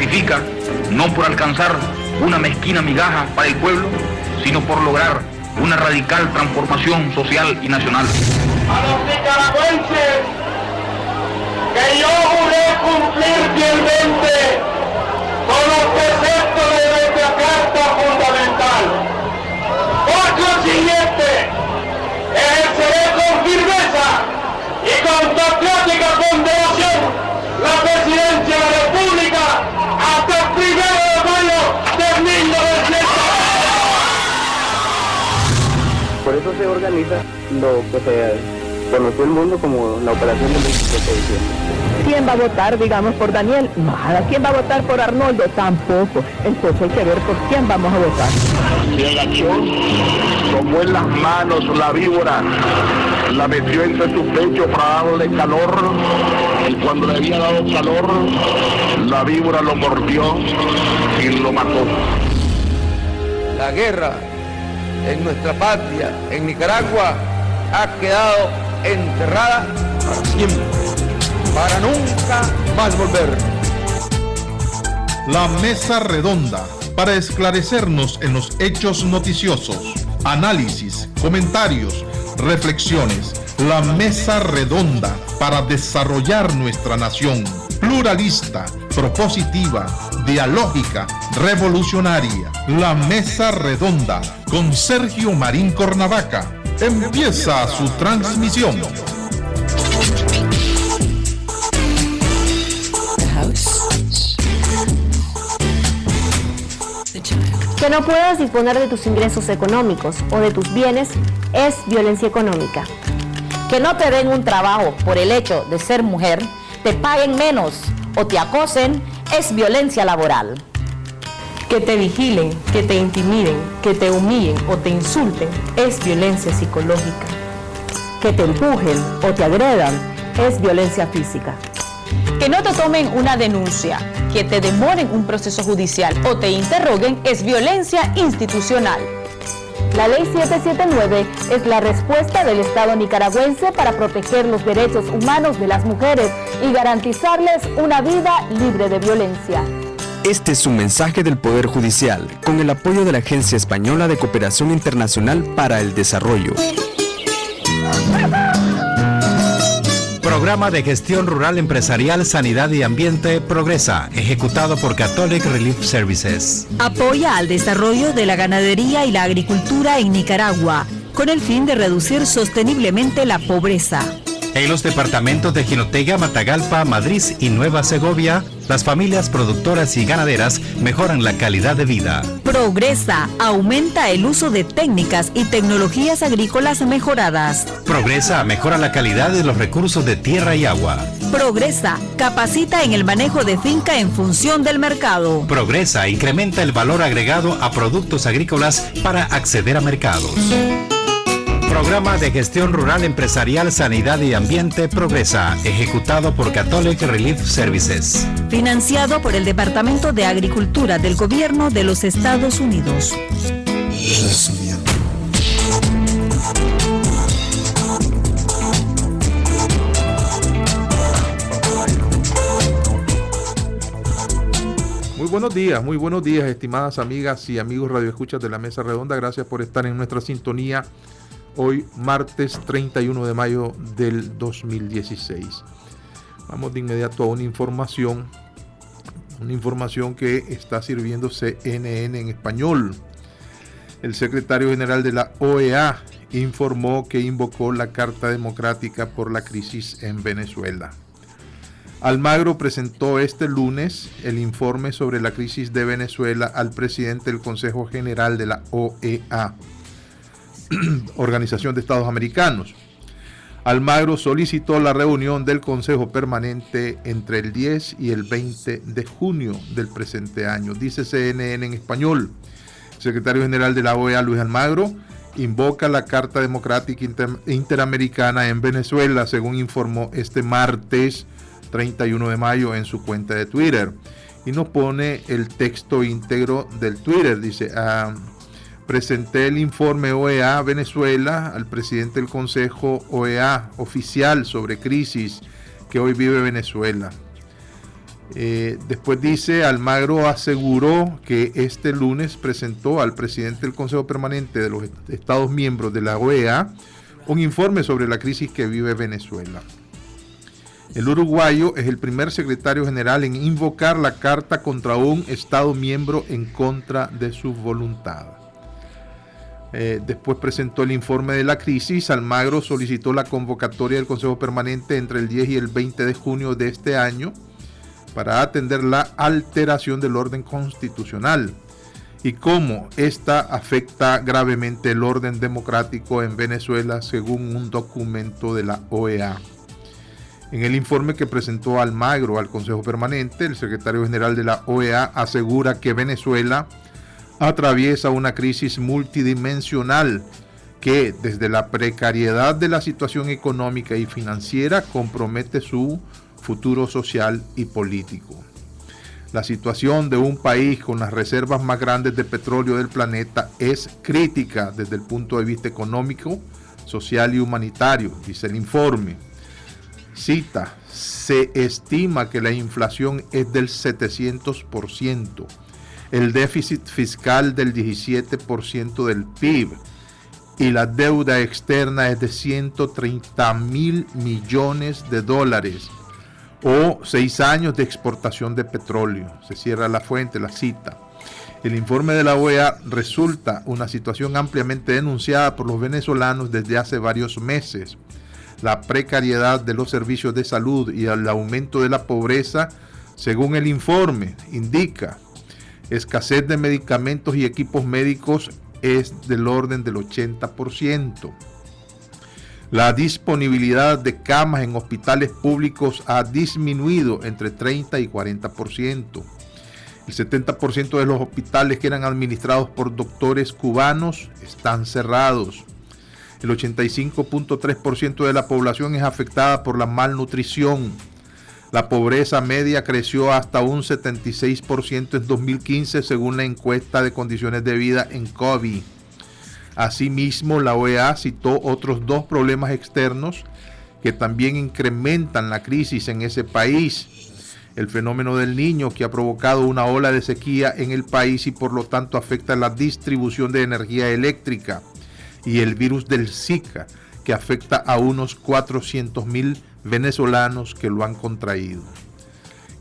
sacrifica no por alcanzar una mezquina migaja para el pueblo, sino por lograr una radical transformación social y nacional. A los nicaragüenses que yo juré cumplir fielmente con los preceptos de nuestra Carta Fundamental. Por consiguiente, ejerceré con firmeza y con patriótica ponderación la presidencia de la República hasta el 1 de mayo de 1900. Por eso se organiza lo que se conoció el mundo como la operación del 27 de diciembre. ¿Quién va a votar, digamos, por Daniel? Nada. ¿Quién va a votar por Arnoldo? Tampoco. Entonces hay que ver por quién vamos a votar. Se agachó, tomó en las manos la víbora, la metió entre su pecho para darle calor, y cuando le había dado calor, la víbora lo mordió y lo mató. La guerra en nuestra patria, en Nicaragua, ha quedado enterrada para siempre, para nunca más volver. La mesa redonda, para esclarecernos en los hechos noticiosos, análisis, comentarios, reflexiones. La mesa redonda para desarrollar nuestra nación, pluralista, propositiva, dialógica, revolucionaria. La mesa redonda con Sergio Marín Cornavaca. Empieza su transmisión. Que no puedas disponer de tus ingresos económicos o de tus bienes es violencia económica. Que no te den un trabajo por el hecho de ser mujer, te paguen menos o te acosen es violencia laboral. Que te vigilen, que te intimiden, que te humillen o te insulten es violencia psicológica. Que te empujen o te agredan es violencia física. Que no te tomen una denuncia, que te demoren un proceso judicial o te interroguen es violencia institucional. La Ley 779 es la respuesta del Estado nicaragüense para proteger los derechos humanos de las mujeres y garantizarles una vida libre de violencia. Este es un mensaje del Poder Judicial, con el apoyo de la Agencia Española de Cooperación Internacional para el Desarrollo. Programa de Gestión Rural Empresarial, Sanidad y Ambiente Progresa, ejecutado por Catholic Relief Services. Apoya al desarrollo de la ganadería y la agricultura en Nicaragua, con el fin de reducir sosteniblemente la pobreza. En los departamentos de Jinotega, Matagalpa, Madrid y Nueva Segovia, las familias productoras y ganaderas mejoran la calidad de vida. Progresa, aumenta el uso de técnicas y tecnologías agrícolas mejoradas. Progresa, mejora la calidad de los recursos de tierra y agua. Progresa, capacita en el manejo de finca en función del mercado. Progresa, incrementa el valor agregado a productos agrícolas para acceder a mercados. Programa de Gestión Rural Empresarial, Sanidad y Ambiente Progresa, ejecutado por Catholic Relief Services. Financiado por el Departamento de Agricultura del Gobierno de los Estados Unidos. Muy buenos días, estimadas amigas y amigos radioescuchas de la Mesa Redonda. Gracias por estar en nuestra sintonía. Hoy, martes 31 de mayo del 2016. Vamos de inmediato a una información que está sirviendo CNN en español. El secretario general de la OEA informó que invocó la Carta Democrática por la crisis en Venezuela. Almagro presentó este lunes el informe sobre la crisis de Venezuela al presidente del Consejo General de la OEA, Organización de Estados Americanos. Almagro solicitó la reunión del Consejo Permanente entre el 10 y el 20 de junio del presente año. Dice CNN en español. El secretario general de la OEA, Luis Almagro, invoca la Carta Democrática Interamericana en Venezuela, según informó este martes 31 de mayo en su cuenta de Twitter. Y nos pone el texto íntegro del Twitter. Dice: presenté el informe OEA Venezuela al presidente del Consejo OEA oficial sobre crisis que hoy vive Venezuela. Después dice, Almagro aseguró que este lunes presentó al presidente del Consejo Permanente de los Estados miembros de la OEA un informe sobre la crisis que vive Venezuela. El uruguayo es el primer secretario general en invocar la carta contra un Estado miembro en contra de su voluntad. Después presentó el informe de la crisis. Almagro solicitó la convocatoria del Consejo Permanente entre el 10 y el 20 de junio de este año para atender la alteración del orden constitucional y cómo esta afecta gravemente el orden democrático en Venezuela, según un documento de la OEA. En el informe que presentó Almagro al Consejo Permanente, el secretario general de la OEA asegura que Venezuela atraviesa una crisis multidimensional que, desde la precariedad de la situación económica y financiera, compromete su futuro social y político. La situación de un país con las reservas más grandes de petróleo del planeta es crítica desde el punto de vista económico, social y humanitario, dice el informe. Cita, se estima que la inflación es del 700%, el déficit fiscal del 17% del PIB y la deuda externa es de 130.000 millones de dólares o 6 años de exportación de petróleo. Se cierra la fuente, la cita. El informe de la OEA resulta una situación ampliamente denunciada por los venezolanos desde hace varios meses. La precariedad de los servicios de salud y el aumento de la pobreza, según el informe, indica escasez de medicamentos y equipos médicos es del orden del 80%. La disponibilidad de camas en hospitales públicos ha disminuido entre 30 y 40%. El 70% de los hospitales que eran administrados por doctores cubanos están cerrados. El 85.3% de la población es afectada por la malnutrición. La pobreza media creció hasta un 76% en 2015, según la encuesta de condiciones de vida en COVID. Asimismo, la OEA citó otros 2 problemas externos que también incrementan la crisis en ese país. El fenómeno del Niño, que ha provocado una ola de sequía en el país y por lo tanto afecta la distribución de energía eléctrica, y el virus del Zika, que afecta a unos 400.000 venezolanos que lo han contraído.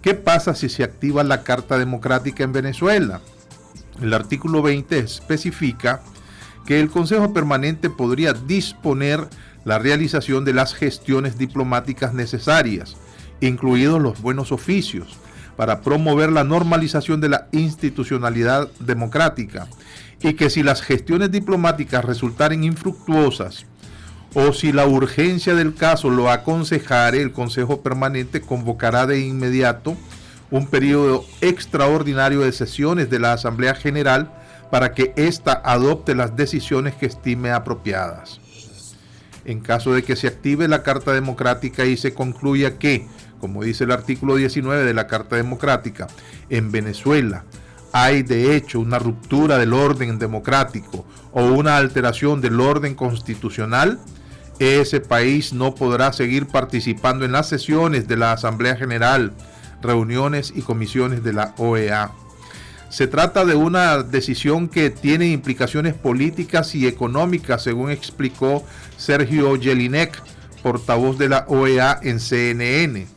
¿Qué pasa si se activa la Carta Democrática en Venezuela? El artículo 20 especifica que el Consejo Permanente podría disponer la realización de las gestiones diplomáticas necesarias, incluidos los buenos oficios, para promover la normalización de la institucionalidad democrática, y que si las gestiones diplomáticas resultaren infructuosas o si la urgencia del caso lo aconsejare, el Consejo Permanente convocará de inmediato un periodo extraordinario de sesiones de la Asamblea General para que ésta adopte las decisiones que estime apropiadas. En caso de que se active la Carta Democrática y se concluya que, como dice el artículo 19 de la Carta Democrática, en Venezuela hay de hecho una ruptura del orden democrático o una alteración del orden constitucional, ese país no podrá seguir participando en las sesiones de la Asamblea General, reuniones y comisiones de la OEA. Se trata de una decisión que tiene implicaciones políticas y económicas, según explicó Sergio Jelinek, portavoz de la OEA en CNN.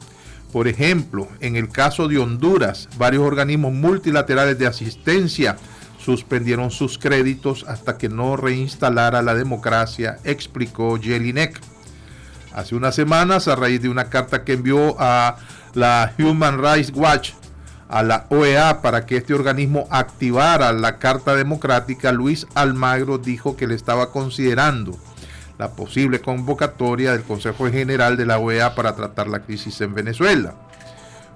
Por ejemplo, en el caso de Honduras, varios organismos multilaterales de asistencia suspendieron sus créditos hasta que no reinstalara la democracia, explicó Jelinek. Hace unas semanas, a raíz de una carta que envió a la Human Rights Watch a la OEA para que este organismo activara la Carta Democrática, Luis Almagro dijo que le estaba considerando la posible convocatoria del Consejo General de la OEA para tratar la crisis en Venezuela.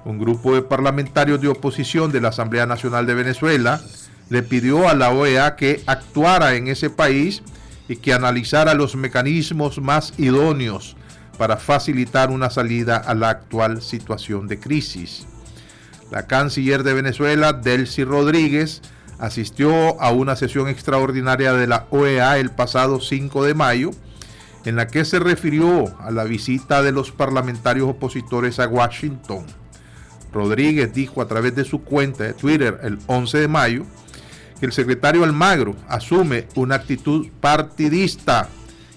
Un grupo de parlamentarios de oposición de la Asamblea Nacional de Venezuela le pidió a la OEA que actuara en ese país y que analizara los mecanismos más idóneos para facilitar una salida a la actual situación de crisis. La canciller de Venezuela, Delcy Rodríguez, asistió a una sesión extraordinaria de la OEA el pasado 5 de mayo, en la que se refirió a la visita de los parlamentarios opositores a Washington. Rodríguez dijo a través de su cuenta de Twitter el 11 de mayo que el secretario Almagro asume una actitud partidista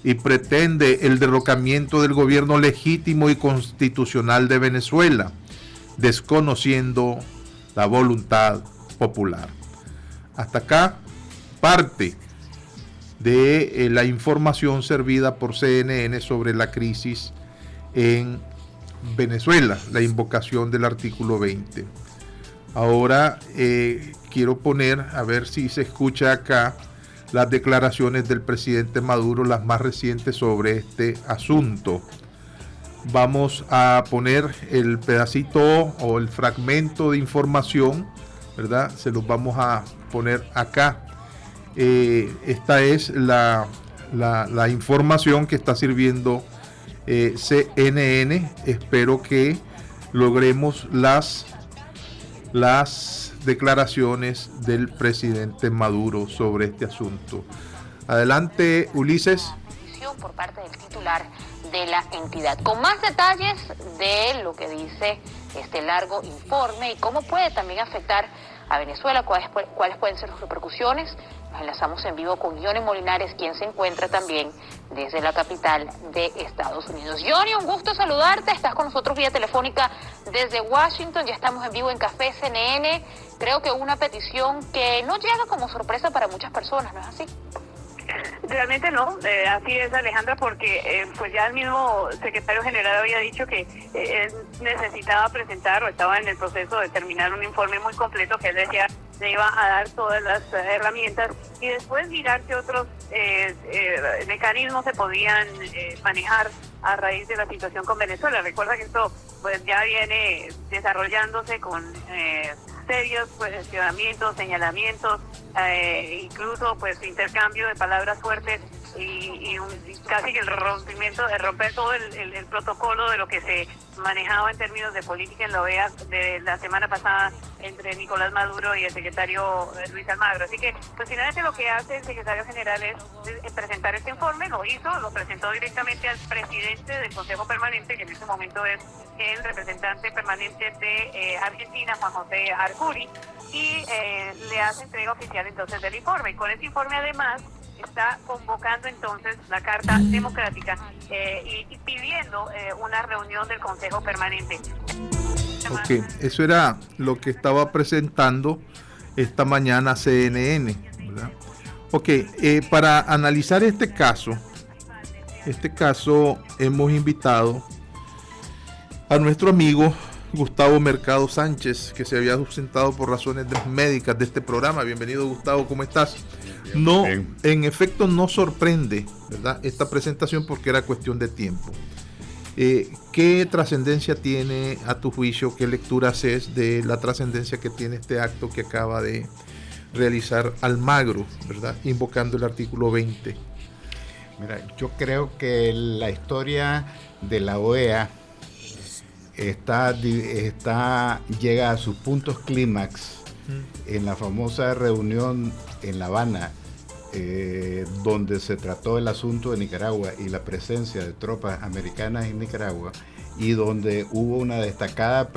y pretende el derrocamiento del gobierno legítimo y constitucional de Venezuela, desconociendo la voluntad popular. Hasta acá parte de la información servida por CNN sobre la crisis en Venezuela, la invocación del artículo 20. Ahora quiero poner, a ver si se escucha acá, las declaraciones del presidente Maduro, las más recientes sobre este asunto. Vamos a poner el pedacito o el fragmento de información, ¿verdad? Se los vamos a poner acá. Esta es la información que está sirviendo CNN. Espero que logremos las declaraciones del presidente Maduro sobre este asunto. Adelante, Ulises. Por parte del titular de la entidad, con más detalles de lo que dice este largo informe y cómo puede también afectar a Venezuela, cuáles pueden ser sus repercusiones. Nos enlazamos en vivo con Johnny Molinares, quien se encuentra también desde la capital de Estados Unidos. Johnny, un gusto saludarte, estás con nosotros vía telefónica desde Washington, ya estamos en vivo en Café CNN. Creo que una petición que no llega como sorpresa para muchas personas, ¿no es así? Realmente no, así es, Alejandra, porque pues ya el mismo secretario general había dicho que él necesitaba presentar o estaba en el proceso de terminar un informe muy completo que él decía le iba a dar todas las herramientas y después mirar qué otros mecanismos se podían manejar a raíz de la situación con Venezuela. Recuerda que esto pues ya viene desarrollándose con serios cuestionamientos, señalamientos, incluso pues intercambio de palabras fuertes y casi que el romper todo el protocolo de lo que se manejaba en términos de política en la OEA de la semana pasada entre Nicolás Maduro y el secretario Luis Almagro. Así que pues finalmente lo que hace el secretario general es presentar este informe, lo presentó directamente al presidente del Consejo Permanente, que en este momento es el representante permanente de Argentina, Juan José Arcuri, y le hace entrega oficial entonces del informe. Y con ese informe además está convocando entonces la Carta Democrática y pidiendo una reunión del Consejo Permanente. Ok, eso era lo que estaba presentando esta mañana CNN, ¿verdad? Ok, para analizar este caso hemos invitado a nuestro amigo Gustavo Mercado Sánchez, que se había ausentado por razones médicas de este programa. Bienvenido, Gustavo, ¿cómo estás? No, en efecto no sorprende, ¿verdad?, esta presentación porque era cuestión de tiempo. ¿Qué trascendencia tiene a tu juicio? ¿Qué lectura haces de la trascendencia que tiene este acto que acaba de realizar Almagro, ¿verdad?, invocando el artículo 20? Mira, yo creo que la historia de la OEA llega a sus puntos clímax en la famosa reunión en La Habana, donde se trató el asunto de Nicaragua y la presencia de tropas americanas en Nicaragua, y donde hubo una destacada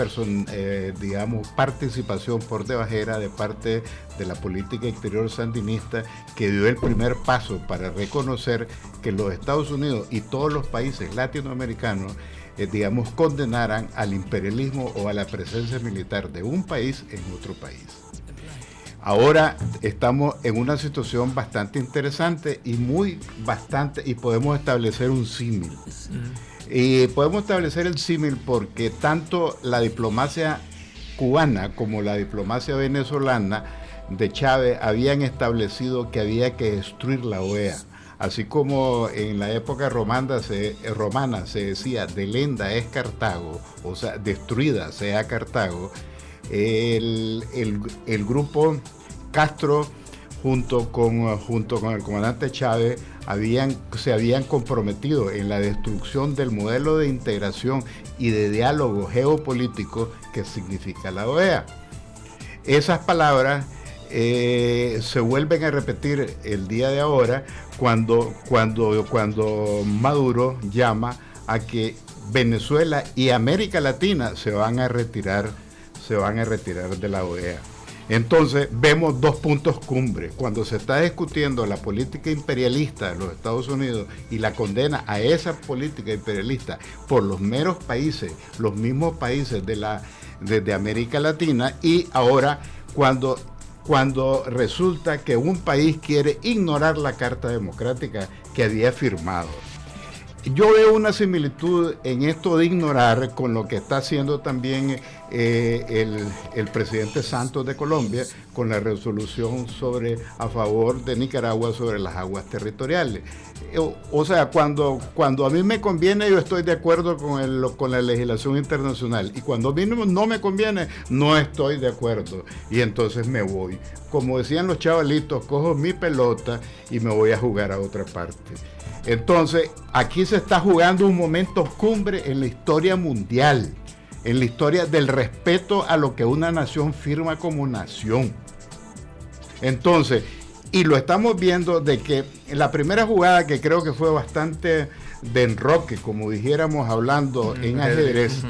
participación por debajera de parte de la política exterior sandinista, que dio el primer paso para reconocer que los Estados Unidos y todos los países latinoamericanos condenaran al imperialismo o a la presencia militar de un país en otro país. Ahora estamos en una situación bastante interesante y podemos establecer un símil. Y podemos establecer el símil porque tanto la diplomacia cubana como la diplomacia venezolana de Chávez habían establecido que había que destruir la OEA. Así como en la época romana se decía delenda es Cartago, o sea, destruida sea Cartago, el grupo Castro junto con el comandante Chávez se habían comprometido en la destrucción del modelo de integración y de diálogo geopolítico que significa la OEA. Esas palabras se vuelven a repetir el día de ahora cuando Maduro llama a que Venezuela y América Latina se van a retirar se van a retirar de la OEA. Entonces vemos dos puntos cumbre. Cuando se está discutiendo la política imperialista de los Estados Unidos y la condena a esa política imperialista por los meros países, los mismos países de América Latina, y ahora cuando resulta que un país quiere ignorar la Carta Democrática que había firmado. Yo veo una similitud en esto de ignorar con lo que está haciendo también el presidente Santos de Colombia con la resolución a favor de Nicaragua sobre las aguas territoriales. O sea, cuando a mí me conviene, yo estoy de acuerdo con la legislación internacional, y cuando a mí no me conviene, no estoy de acuerdo, y entonces me voy. Como decían los chavalitos, cojo mi pelota y me voy a jugar a otra parte. Entonces, aquí se está jugando un momento cumbre en la historia mundial, en la historia del respeto a lo que una nación firma como nación. Entonces, y lo estamos viendo de que en la primera jugada, que creo que fue bastante de enroque, como dijéramos hablando en ajedrez,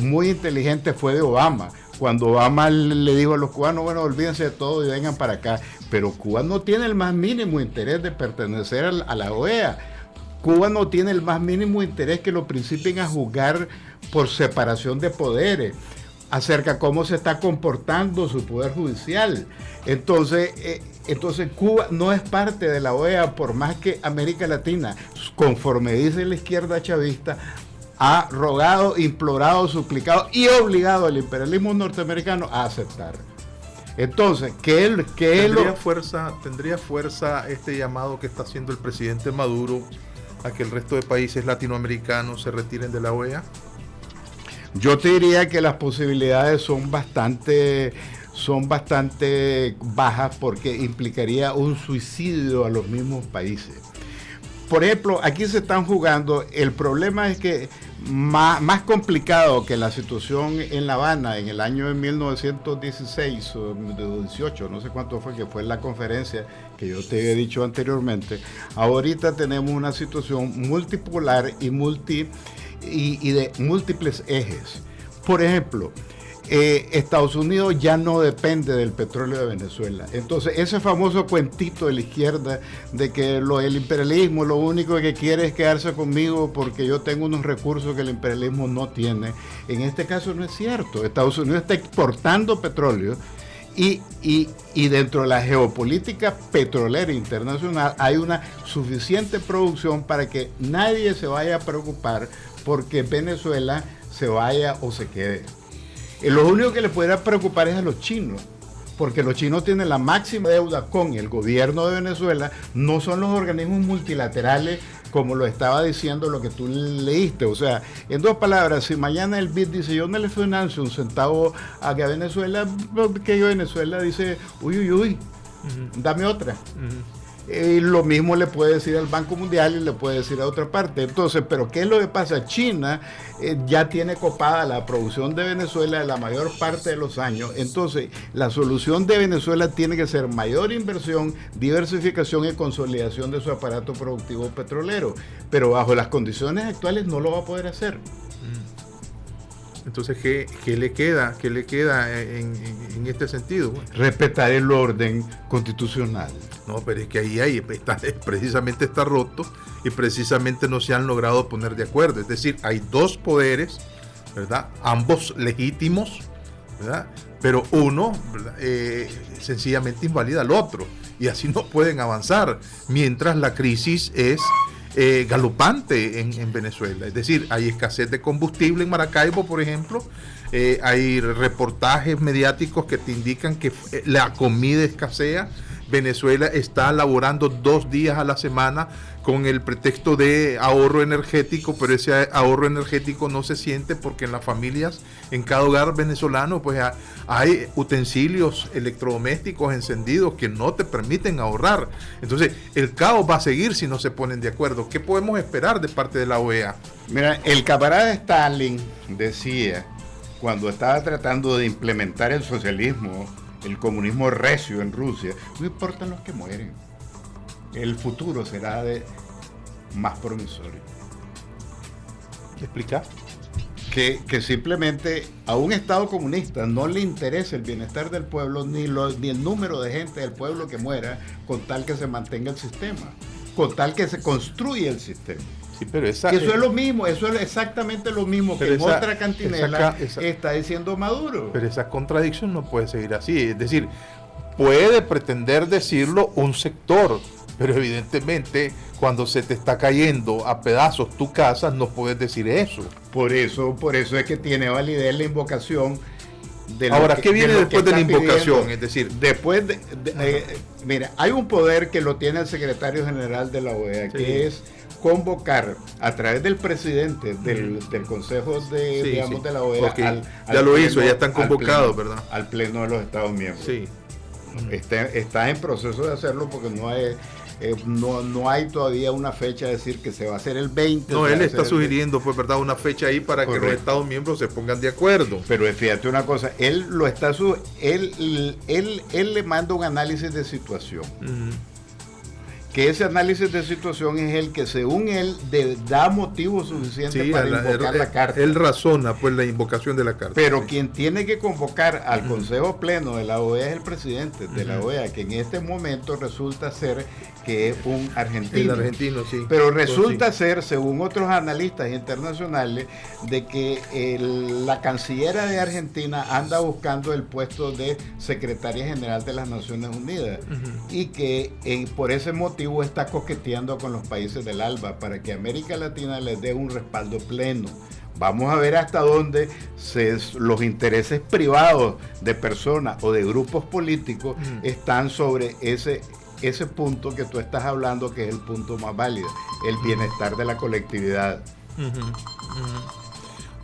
muy inteligente, fue de Obama. Cuando Obama le dijo a los cubanos, bueno, olvídense de todo y vengan para acá. Pero Cuba no tiene el más mínimo interés de pertenecer a la OEA. Cuba no tiene el más mínimo interés que lo principien a juzgar por separación de poderes, acerca de cómo se está comportando su poder judicial. Entonces Cuba no es parte de la OEA, por más que América Latina, conforme dice la izquierda chavista, ha rogado, implorado, suplicado y obligado al imperialismo norteamericano a aceptar. Entonces, ¿Tendría fuerza este llamado que está haciendo el presidente Maduro a que el resto de países latinoamericanos se retiren de la OEA? Yo te diría que las posibilidades son bastante bajas, porque implicaría un suicidio a los mismos países. Por ejemplo, aquí se están jugando, el problema es que más complicado que la situación en La Habana en el año de 1916 o 18, no sé cuánto fue, que fue la conferencia que yo te había dicho anteriormente. Ahorita tenemos una situación multipolar y de múltiples ejes. Por ejemplo, Estados Unidos ya no depende del petróleo de Venezuela. Entonces, ese famoso cuentito de la izquierda de que el imperialismo lo único que quiere es quedarse conmigo porque yo tengo unos recursos que el imperialismo no tiene, en este caso no es cierto. Estados Unidos está exportando petróleo y dentro de la geopolítica petrolera internacional hay una suficiente producción para que nadie se vaya a preocupar porque Venezuela se vaya o se quede. Lo único que le pudiera preocupar es a los chinos, porque los chinos tienen la máxima deuda con el gobierno de Venezuela, no son los organismos multilaterales como lo estaba diciendo lo que tú leíste. O sea, en dos palabras, si mañana el BID dice yo no le financio un centavo a Venezuela, que Venezuela dice uy, dame otra. Y lo mismo le puede decir al Banco Mundial y le puede decir a otra parte. Entonces, ¿pero qué es lo que pasa? China ya tiene copada la producción de Venezuela la mayor parte de los años. Entonces, la solución de Venezuela tiene que ser mayor inversión, diversificación y consolidación de su aparato productivo petrolero. Pero bajo las condiciones actuales no lo va a poder hacer. Entonces, ¿qué le queda en este sentido? Bueno, respetar el orden constitucional. No, pero es que ahí precisamente está roto y precisamente no se han logrado poner de acuerdo. Es decir, hay dos poderes, ¿verdad? Ambos legítimos, ¿verdad? Pero uno, ¿verdad? Sencillamente invalida al otro y así no pueden avanzar mientras la crisis es galopante en Venezuela. Es decir, hay escasez de combustible en Maracaibo, por ejemplo. Hay reportajes mediáticos que te indican que la comida escasea. Venezuela está laborando 2 días a la semana con el pretexto de ahorro energético, pero ese ahorro energético no se siente porque en las familias, en cada hogar venezolano, pues hay utensilios electrodomésticos encendidos que no te permiten ahorrar. Entonces, el caos va a seguir si no se ponen de acuerdo. ¿Qué podemos esperar de parte de la OEA? Mira, el camarada Stalin decía, cuando estaba tratando de implementar el socialismo, el comunismo recio en Rusia, no importan los que mueren, el futuro será más promisorio. ¿Explica? que simplemente a un Estado comunista no le interesa el bienestar del pueblo ni el número de gente del pueblo que muera, con tal que se mantenga el sistema, con tal que se construya el sistema. Sí, pero eso es lo mismo, eso es exactamente lo mismo que en otra cantinela está diciendo Maduro. Pero esa contradicción no puede seguir así. Es decir, puede pretender decirlo un sector, pero evidentemente cuando se te está cayendo a pedazos tu casa no puedes decir eso. Por eso es que tiene validez la invocación. Ahora, ¿qué viene después de la invocación? Es decir, después mira, hay un poder que lo tiene el secretario general de la OEA, que es convocar a través del presidente del Consejo de la OEA. Okay. Ya lo hizo, ya están convocados, ¿verdad? Al pleno de los Estados miembros. Sí. Está en proceso de hacerlo porque no hay todavía una fecha de decir que se va a hacer el 20. No, él está sugiriendo, pues, ¿verdad?, una fecha ahí para que los Estados miembros se pongan de acuerdo. Pero fíjate una cosa, él le manda un análisis de situación. Que ese análisis de situación es el que, según él, da motivo suficiente para invocar la carta. Él razona, pues, la invocación de la carta. Pero quien tiene que convocar al Consejo Pleno de la OEA es el presidente de la OEA, que en este momento resulta ser que es un argentino. El argentino, sí. Pero resulta ser, según otros analistas internacionales, de que la cancillera de Argentina anda buscando el puesto de secretaria general de las Naciones Unidas y que por ese motivo está coqueteando con los países del ALBA para que América Latina les dé un respaldo pleno. Vamos a ver hasta dónde los intereses privados de personas o de grupos políticos están sobre ese punto que tú estás hablando, que es el punto más válido, el bienestar de la colectividad.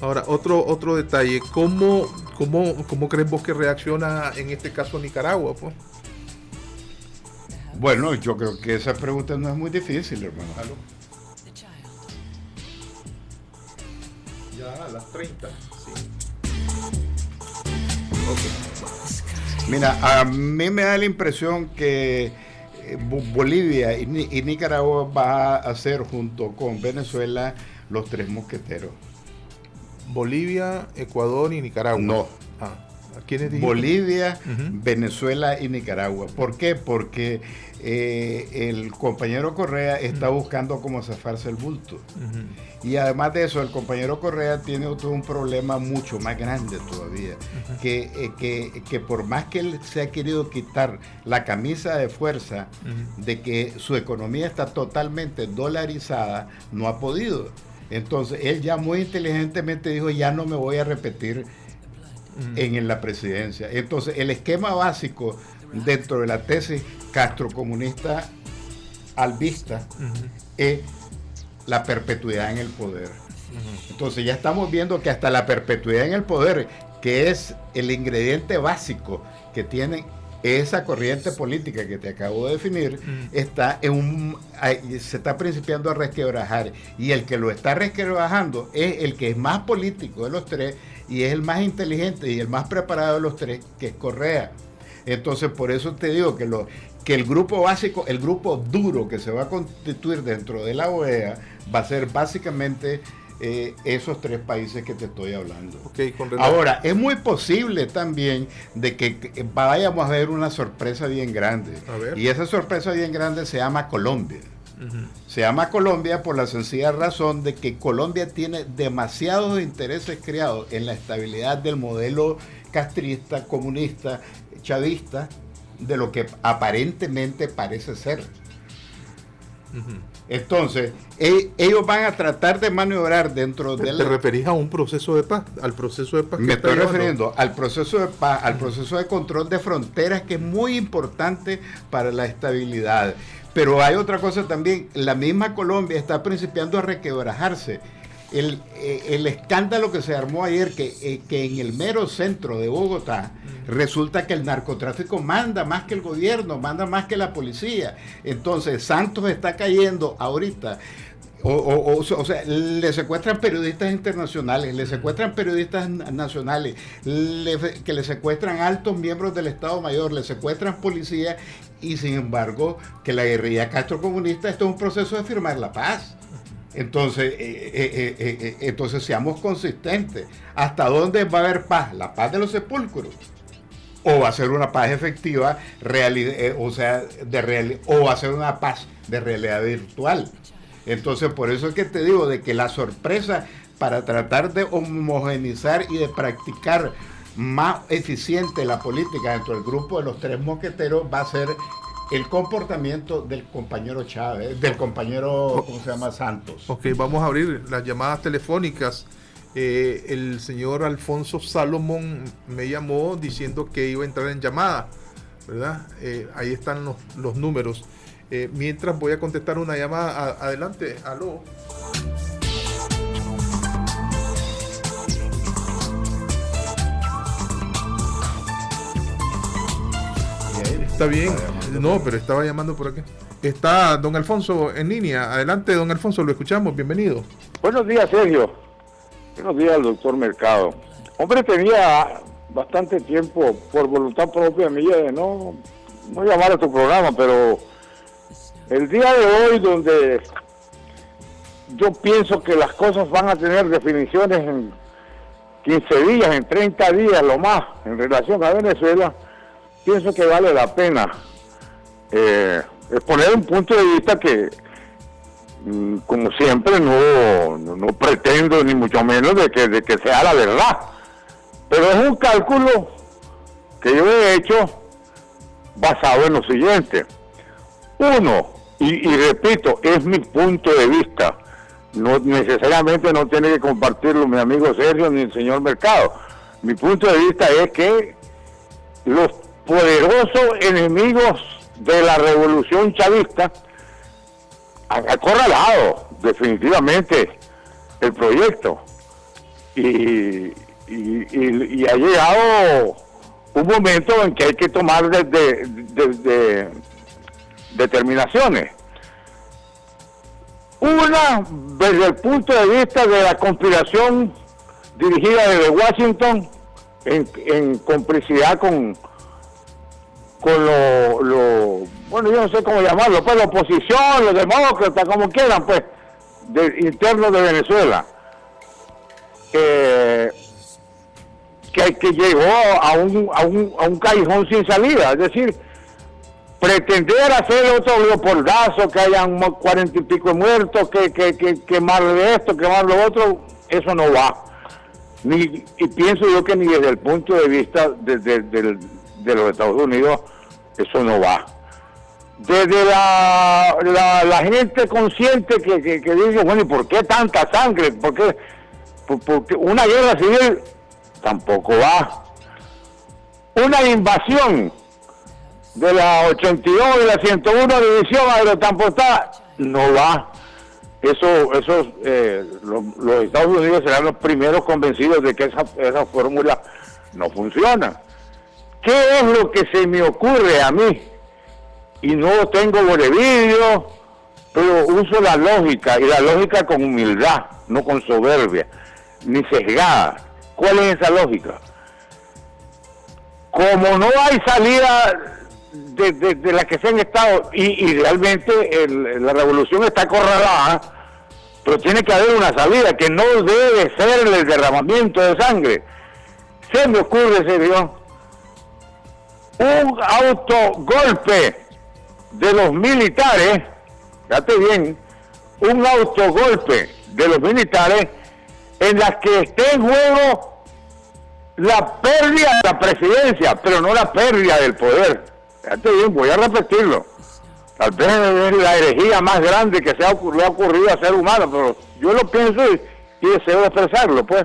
Ahora, otro detalle, ¿cómo crees vos que reacciona en este caso Nicaragua, pues? Bueno, yo creo que esa pregunta no es muy difícil, hermano. ¿Aló? Ya a las 30, sí. Okay. Mira, a mí me da la impresión que Bolivia y Nicaragua va a ser, junto con Venezuela, los tres mosqueteros. Bolivia, Ecuador y Nicaragua. No. ¿Quiénes dijiste? Bolivia, Venezuela y Nicaragua. ¿Por qué? Porque el compañero Correa está buscando cómo zafarse el bulto. Y además de eso, el compañero Correa tiene un problema mucho más grande todavía. Que por más que él se ha querido quitar la camisa de fuerza de que su economía está totalmente dolarizada, no ha podido. Entonces, él ya muy inteligentemente dijo, ya no me voy a repetir en la presidencia. Entonces, el esquema básico dentro de la tesis castrocomunista albista es la perpetuidad en el poder. Entonces, ya estamos viendo que hasta la perpetuidad en el poder, que es el ingrediente básico que tiene esa corriente política que te acabo de definir, se está principiando a resquebrajar, y el que lo está resquebrajando es el que es más político de los tres y es el más inteligente y el más preparado de los tres, que es Correa. Entonces, por eso te digo que el grupo básico, el grupo duro que se va a constituir dentro de la OEA va a ser básicamente esos tres países que te estoy hablando. Ahora, es muy posible también de que vayamos a ver una sorpresa bien grande. Y esa sorpresa bien grande se llama Colombia. Se llama Colombia por la sencilla razón de que Colombia tiene demasiados intereses creados en la estabilidad del modelo castrista, comunista, chavista, de lo que aparentemente parece ser. Entonces, ellos van a tratar de maniobrar dentro de... ¿Te referís a un proceso de paz? ¿Al proceso de paz? Me estoy refiriendo al proceso de paz, al proceso de control de fronteras, que es muy importante para la estabilidad. Pero hay otra cosa también, la misma Colombia está principiando a requebrajarse. El escándalo que se armó ayer, que en el mero centro de Bogotá, resulta que el narcotráfico manda más que el gobierno, manda más que la policía. Entonces, Santos está cayendo ahorita. O sea, le secuestran periodistas internacionales, le secuestran periodistas nacionales, que le secuestran altos miembros del Estado Mayor, le secuestran policías, y sin embargo, que la guerrilla castrocomunista, esto es un proceso de firmar la paz. Entonces, seamos consistentes. ¿Hasta dónde va a haber paz? ¿La paz de los sepulcros? ¿O va a ser una paz efectiva, o va a ser una paz de realidad virtual? Entonces, por eso es que te digo de que la sorpresa para tratar de homogeneizar y de practicar más eficiente la política dentro del grupo de los tres mosqueteros va a ser el comportamiento del compañero Chávez, del compañero, ¿cómo se llama? Santos. Ok, vamos a abrir las llamadas telefónicas. El señor Alfonso Salomón me llamó diciendo que iba a entrar en llamada, ¿verdad? Ahí están los números. Mientras voy a contestar una llamada. Adelante, aló. Está bien, no, pero estaba llamando por aquí. Está don Alfonso en línea. Adelante, don Alfonso, lo escuchamos, bienvenido. Buenos días, Sergio. Buenos días, doctor Mercado. Hombre, tenía bastante tiempo, por voluntad propia mía, de no llamar a tu programa, pero el día de hoy, donde yo pienso que las cosas van a tener definiciones en 15 días, en 30 días, lo más, en relación a Venezuela, pienso que vale la pena exponer un punto de vista que, como siempre, no pretendo ni mucho menos de que sea la verdad, pero es un cálculo que yo he hecho basado en lo siguiente. Uno, y repito, es mi punto de vista, no necesariamente no tiene que compartirlo mi amigo Sergio ni el señor Mercado. Mi punto de vista es que los poderosos enemigos de la revolución chavista han acorralado definitivamente el proyecto y ha llegado un momento en que hay que tomar determinaciones. Una, desde el punto de vista de la conspiración dirigida desde Washington en complicidad con bueno, yo no sé cómo llamarlo, pues la oposición, los demócratas, como quieran, pues, internos de Venezuela, que llegó a un callejón sin salida, es decir, pretender hacer otro leopoldazo, que hayan 40 y pico muertos, que quemarle de esto, quemarle lo otro, eso no va. Y pienso yo que ni desde el punto de vista de los Estados Unidos, eso no va. Desde la gente consciente que dice, bueno, ¿y por qué tanta sangre? Porque una guerra civil tampoco va. Una invasión de la 82 y la 101 División Aerotransportada no va. Los Estados Unidos serán los primeros convencidos de que esa fórmula no funciona. ¿Qué es lo que se me ocurre a mí? Y no tengo bolevillo, pero uso la lógica, y la lógica con humildad, no con soberbia, ni sesgada. ¿Cuál es esa lógica? Como no hay salida de la que se han estado, y realmente la revolución está acorralada, pero tiene que haber una salida, que no debe ser el derramamiento de sangre. Se me ocurre, Sergio, un autogolpe de los militares, fíjate bien, un autogolpe de los militares en las que esté en juego la pérdida de la presidencia, pero no la pérdida del poder. Fíjate bien, voy a repetirlo. Tal vez es la herejía más grande que le ha ocurrido al ser humano, pero yo lo pienso y deseo expresarlo, pues.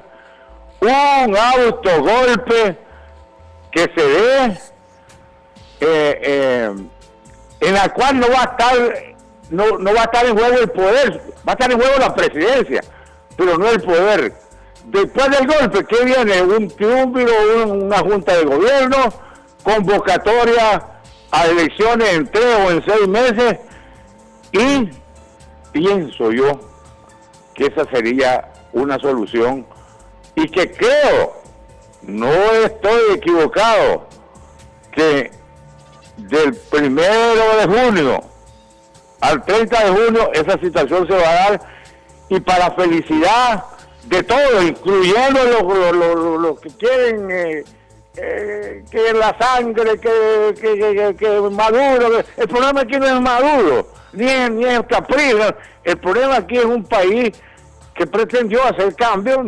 Un autogolpe que se dé en la cual no va a estar en juego el poder, va a estar en juego la presidencia, pero no el poder. Después del golpe, ¿qué viene? Un triunviro, una junta de gobierno, convocatoria a elecciones en 3 o en 6 meses, y pienso yo que esa sería una solución, y que creo, no estoy equivocado, que del 1 de junio al 30 de junio esa situación se va a dar, y para felicidad de todos, incluyendo los que quieren que la sangre, que Maduro. El problema aquí no es Maduro, ni es Capriles. El problema aquí es un país que pretendió hacer cambios,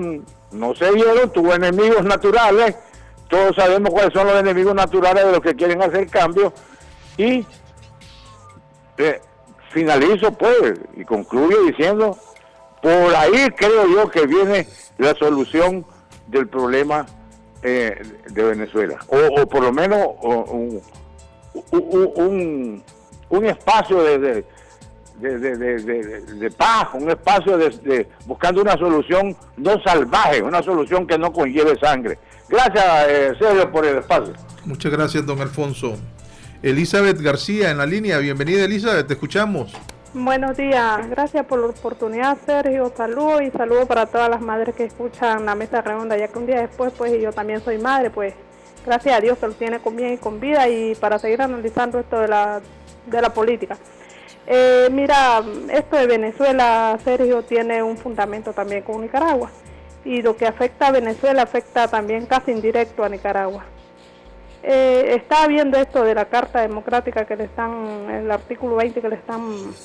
no se dieron, tuvo enemigos naturales. Todos sabemos cuáles son los enemigos naturales de los que quieren hacer cambios. Y finalizo pues y concluyo diciendo, por ahí creo yo que viene la solución del problema de Venezuela, o por lo menos un espacio de paz, un espacio de buscando una solución no salvaje, una solución que no conlleve sangre. Gracias, Sergio, por el espacio. Muchas gracias, don Alfonso. Elizabeth García en la línea. Bienvenida, Elizabeth, te escuchamos. Buenos días, gracias por la oportunidad, Sergio. Saludos y saludos para todas las madres que escuchan la mesa redonda, ya que un día después, pues, y yo también soy madre, pues, gracias a Dios que lo tiene con bien y con vida, y para seguir analizando esto de la política. Mira, esto de Venezuela, Sergio, tiene un fundamento también con Nicaragua, y lo que afecta a Venezuela afecta también casi indirecto a Nicaragua. Estaba viendo esto de la Carta Democrática que le están, el artículo 20 que le están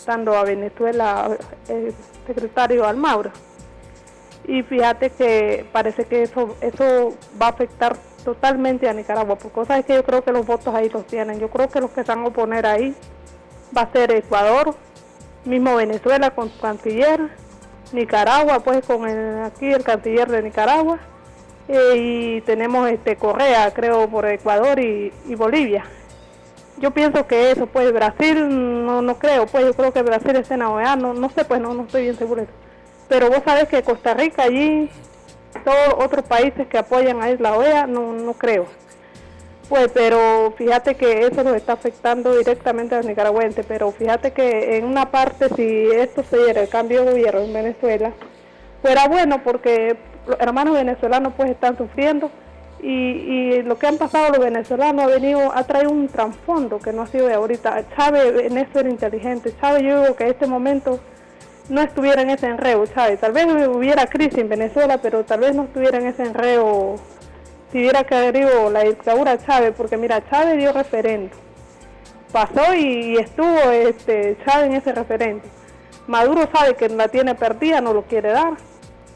dando a Venezuela el secretario Almagro, y fíjate que parece que eso va a afectar totalmente a Nicaragua, por cosas que yo creo que los votos ahí los tienen. Yo creo que los que se van a oponer ahí va a ser Ecuador, mismo Venezuela con su canciller, Nicaragua pues con aquí el canciller de Nicaragua, y tenemos Correa, creo, por Ecuador y Bolivia. Yo pienso que eso, pues Brasil, no creo, pues yo creo que Brasil esté en la OEA, no sé, pues no estoy bien seguro de eso. Pero vos sabés que Costa Rica allí, todos otros países que apoyan a la OEA, no creo. Pues, pero fíjate que eso nos está afectando directamente a los nicaragüenses, pero fíjate que en una parte, si esto se diera, el cambio de gobierno en Venezuela, fuera bueno porque los hermanos venezolanos pues están sufriendo, y lo que han pasado los venezolanos ha traído un trasfondo que no ha sido de ahorita. Chávez en eso era inteligente. Chávez, yo digo que en este momento no estuviera en ese enredo, Chávez. Tal vez hubiera crisis en Venezuela, pero tal vez no estuviera en ese enredo si hubiera querido la dictadura de Chávez, porque mira, Chávez dio referendo, pasó y estuvo Chávez en ese referendo. Maduro sabe que la tiene perdida, no lo quiere dar,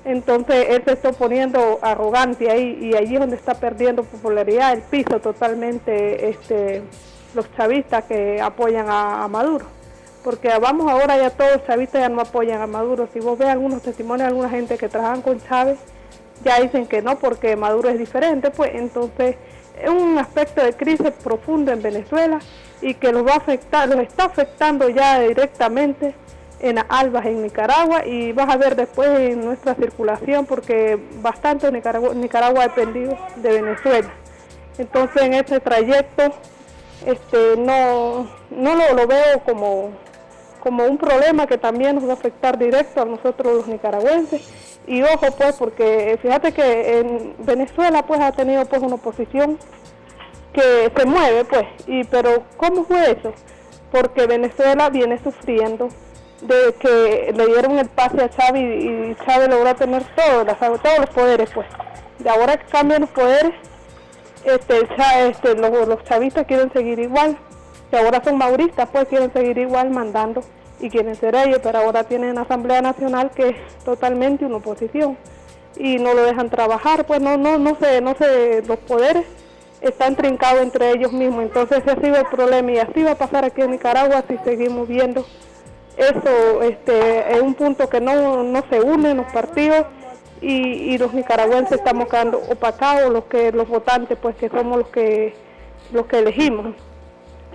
entonces él se está poniendo arrogante ahí, y allí es donde está perdiendo popularidad, el piso totalmente los chavistas que apoyan a Maduro, porque vamos ahora ya todos los chavistas ya no apoyan a Maduro. Si vos ves algunos testimonios de alguna gente que trabajan con Chávez, ya dicen que no, porque Maduro es diferente, pues entonces es un aspecto de crisis profundo en Venezuela, y que los está afectando ya directamente en Albas, en Nicaragua, y vas a ver después en nuestra circulación, porque bastante Nicaragua ha dependido de Venezuela. Entonces en este trayecto no lo veo como un problema que también nos va a afectar directo a nosotros los nicaragüenses. Y ojo pues, porque fíjate que en Venezuela pues ha tenido pues una oposición que se mueve pues, pero ¿cómo fue eso? Porque Venezuela viene sufriendo de que le dieron el pase a Chávez, y Chávez logró tener todos los poderes pues. De ahora que cambian los poderes, los chavistas quieren seguir igual, que ahora son mauristas pues, quieren seguir igual mandando y quieren ser ellos, pero ahora tienen Asamblea Nacional que es totalmente una oposición y no lo dejan trabajar, pues no sé, los poderes están trincados entre ellos mismos. Entonces ese ha sido el problema, y así va a pasar aquí en Nicaragua si seguimos viendo eso. Es un punto que no se unen los partidos, y los nicaragüenses estamos quedando opacados, los votantes pues, que somos los que elegimos.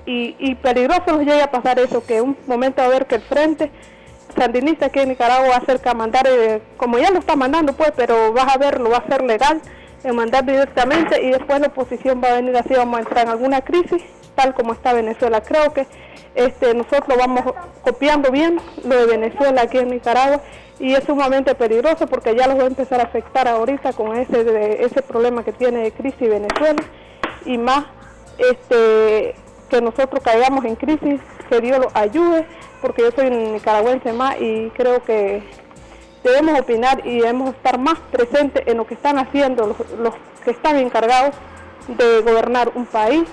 Y peligroso nos llega a pasar eso, que un momento va a ver que el frente sandinista aquí en Nicaragua va a hacer que mandar, como ya lo está mandando pues, pero vas a ver, lo va a hacer legal, en mandar directamente, y después la oposición va a venir así, vamos a entrar en alguna crisis, tal como está Venezuela. Creo que nosotros vamos copiando bien lo de Venezuela aquí en Nicaragua, y es sumamente peligroso porque ya los va a empezar a afectar ahorita con ese problema que tiene de crisis Venezuela, y más que nosotros caigamos en crisis, que Dios los ayude, porque yo soy un nicaragüense más, y creo que debemos opinar y debemos estar más presentes en lo que están haciendo los que están encargados de gobernar un país.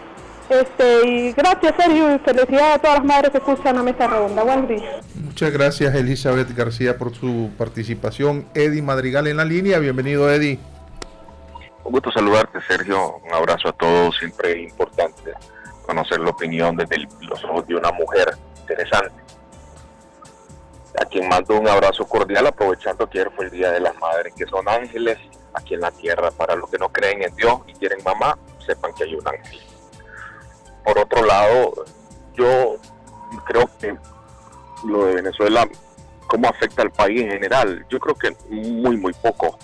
Y gracias, Sergio, y felicidades a todas las madres que escuchan la mesa redonda. Buen día. Muchas gracias, Elizabeth García, por su participación. Eddie Madrigal en la línea. Bienvenido, Eddie. Un gusto saludarte, Sergio. Un abrazo a todos. Siempre es importante conocer la opinión desde los ojos de una mujer interesante. A quien mando un abrazo cordial, aprovechando que ayer fue el Día de las Madres, que son ángeles aquí en la tierra. Para los que no creen en Dios y quieren mamá, sepan que hay un ángel. Por otro lado, yo creo que lo de Venezuela, ¿cómo afecta al país en general? Yo creo que muy poco,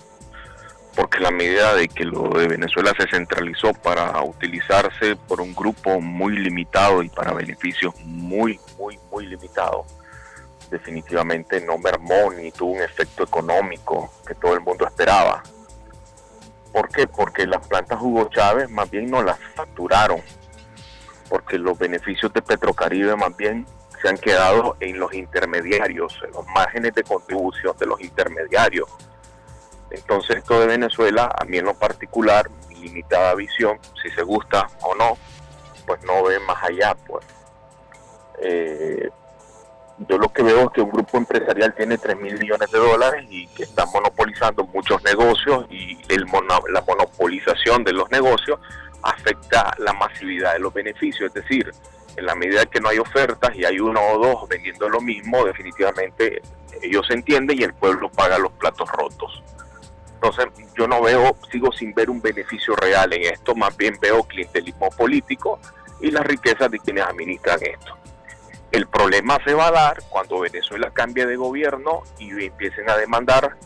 porque la medida de que lo de Venezuela se centralizó para utilizarse por un grupo muy limitado y para beneficios muy limitados, definitivamente no mermó ni tuvo un efecto económico que todo el mundo esperaba. ¿Por qué? Porque las plantas Hugo Chávez más bien no las facturaron, porque los beneficios de Petrocaribe más bien se han quedado en los intermediarios, en los márgenes de contribución de los intermediarios. Entonces esto de Venezuela, a mí en lo particular, mi limitada visión, si se gusta o no, pues no ve más allá. Pues yo lo que veo es que un grupo empresarial tiene $3.000 millones y que está monopolizando muchos negocios, y la monopolización de los negocios afecta la masividad de los beneficios. Es decir, en la medida que no hay ofertas y hay uno o dos vendiendo lo mismo, definitivamente ellos se entienden y el pueblo paga los platos rotos. Entonces yo no veo, sigo sin ver un beneficio real en esto, más bien veo clientelismo político y las riquezas de quienes administran esto. El problema se va a dar cuando Venezuela cambie de gobierno y empiecen a demandar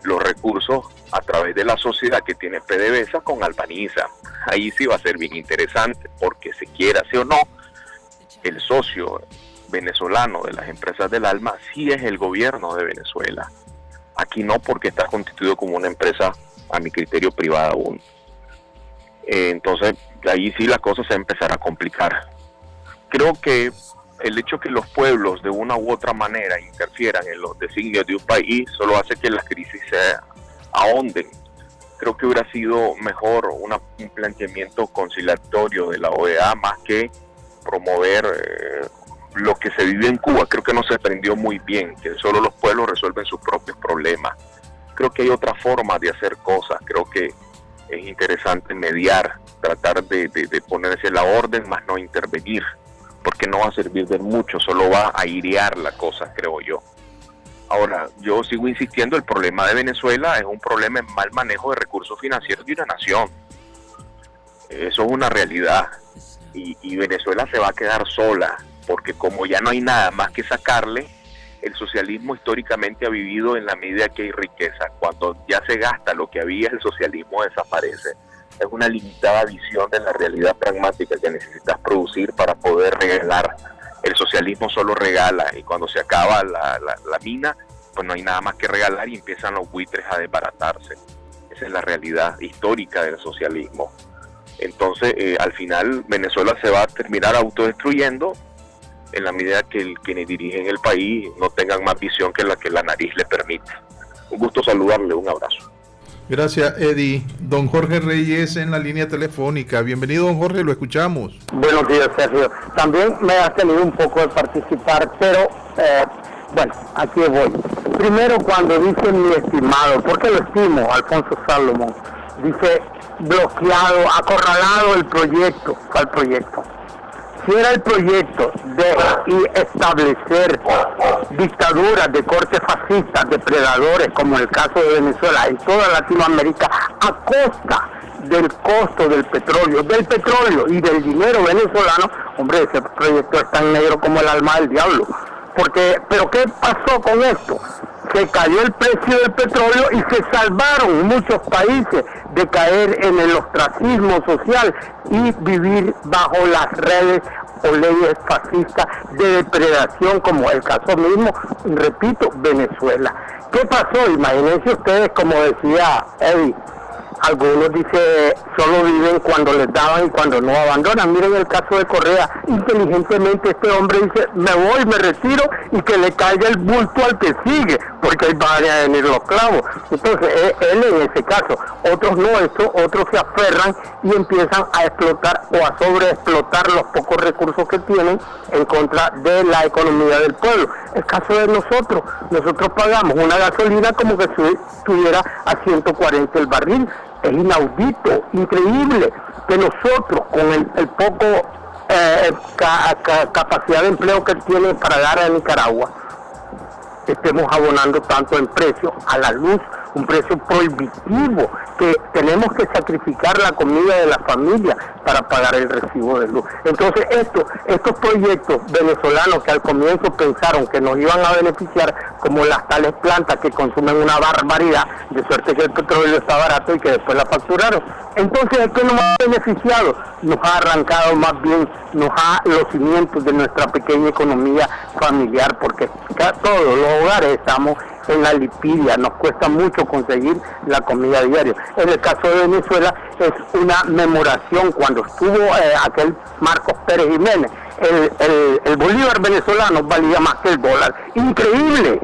los recursos a través de la sociedad que tiene PDVSA con Albaniza. Ahí sí va a ser bien interesante, porque se quiera sí o no, el socio venezolano de las empresas del alma sí es el gobierno de Venezuela. Aquí no, porque está constituido como una empresa, a mi criterio, privada aún. Entonces, ahí sí la cosa se va a empezar a complicar. Creo que el hecho que los pueblos de una u otra manera interfieran en los designios de un país solo hace que las crisis se ahonden. Creo que hubiera sido mejor un planteamiento conciliatorio de la OEA más que promover lo que se vive en Cuba. Creo que no se aprendió muy bien, que solo los pueblos resuelven sus propios problemas. Creo que hay otra forma de hacer cosas. Creo que es interesante mediar, tratar de ponerse la orden, más no intervenir, porque no va a servir de mucho, solo va a airear la cosa, creo yo. Ahora, yo sigo insistiendo, el problema de Venezuela es un problema en mal manejo de recursos financieros de una nación. Eso es una realidad. Y Venezuela se va a quedar sola, porque como ya no hay nada más que sacarle, el socialismo históricamente ha vivido en la medida que hay riqueza. Cuando ya se gasta lo que había, el socialismo desaparece. Es una limitada visión de la realidad pragmática que necesitas producir para poder regalar. El socialismo solo regala, y cuando se acaba la mina, pues no hay nada más que regalar y empiezan los buitres a desbaratarse. Esa es la realidad histórica del socialismo. Entonces, al final, Venezuela se va a terminar autodestruyendo en la medida que quienes dirigen el país no tengan más visión que la que la nariz le permite. Un gusto saludarle, un abrazo. Gracias, Eddie. Don Jorge Reyes en la línea telefónica. Bienvenido, don Jorge, lo escuchamos. Buenos días, Sergio. También me ha tenido un poco de participar, pero bueno, aquí voy. Primero, cuando dice mi estimado, porque lo estimo, Alfonso Salomón, dice bloqueado, acorralado el proyecto. ¿Cuál proyecto? Si era el proyecto de establecer dictaduras de corte fascista, depredadores, como el caso de Venezuela, en toda Latinoamérica, a costa del costo del petróleo y del dinero venezolano, hombre, ese proyecto es tan negro como el alma del diablo. Pero ¿qué pasó con esto? Se cayó el precio del petróleo y se salvaron muchos países de caer en el ostracismo social y vivir bajo las redes o leyes fascistas de depredación, como el caso mismo, repito, Venezuela. ¿Qué pasó? Imagínense ustedes, como decía Eddie, Algunos dicen solo viven cuando les daban y cuando no abandonan. Miren el caso de Correa, inteligentemente este hombre dice, me voy, me retiro y que le caiga el bulto al que sigue, porque ahí van a venir los clavos. Entonces, él en ese caso, otros no, otros se aferran y empiezan a explotar o a sobreexplotar los pocos recursos que tienen en contra de la economía del pueblo. El caso de nosotros pagamos una gasolina como que estuviera a 140 el barril. Es inaudito, increíble que nosotros con el poco capacidad de empleo que tiene para dar a Nicaragua estemos abonando tanto en precio a la luz, un precio prohibitivo, que tenemos que sacrificar la comida de la familia para pagar el recibo de luz. Entonces estos proyectos venezolanos que al comienzo pensaron que nos iban a beneficiar, como las tales plantas que consumen una barbaridad, de suerte que el petróleo está barato y que después la facturaron. Entonces, ¿qué nos ha beneficiado? Nos ha arrancado más bien, los cimientos de nuestra pequeña economía familiar, porque todos los hogares estamos en la lipidia, nos cuesta mucho conseguir la comida diaria. En el caso de Venezuela es una memoración cuando estuvo aquel Marcos Pérez Jiménez, el bolívar venezolano valía más que el dólar. Increíble,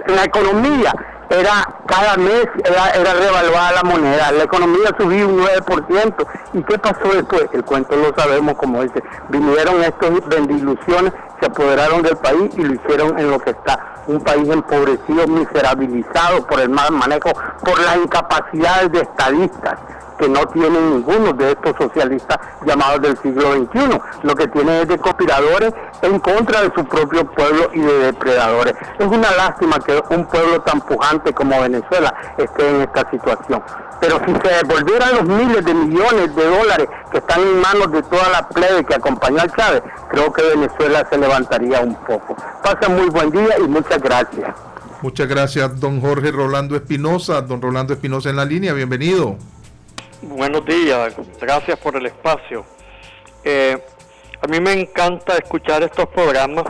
la economía era cada mes era revaluada la moneda, la economía subió un 9%. ¿Y qué pasó después? El cuento lo sabemos, como dice, vinieron estos vendiluciones, se apoderaron del país y lo hicieron en lo que está, un país empobrecido, miserabilizado por el mal manejo, por las incapacidades de estadistas que no tienen ninguno de estos socialistas llamados del siglo XXI. Lo que tienen es de conspiradores en contra de su propio pueblo y de depredadores. Es una lástima que un pueblo tan pujante como Venezuela esté en esta situación. Pero si se devolvieran los miles de millones de dólares que están en manos de toda la plebe que acompañó a Chávez, creo que Venezuela se levantaría un poco. Pasa muy buen día y muchas gracias. Muchas gracias, don Jorge Rolando Espinosa. Don Rolando Espinosa en la línea, bienvenido. Buenos días, gracias por el espacio. A mí me encanta escuchar estos programas